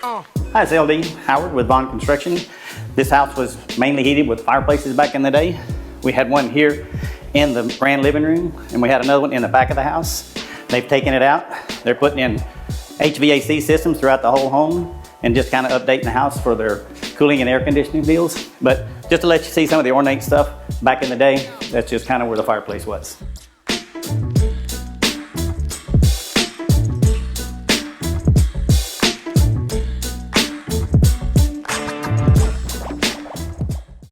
Hi, it's LD Howard with Vaughn Construction. This house was mainly heated with fireplaces back in the day. We had one here in the grand living room, and we had another one in the back of the house. They've taken it out. They're putting in HVAC systems throughout the whole home and just kind of updating the house for their cooling and air conditioning deals. But just to let you see some of the ornate stuff back in the day, that's just kind of where the fireplace was.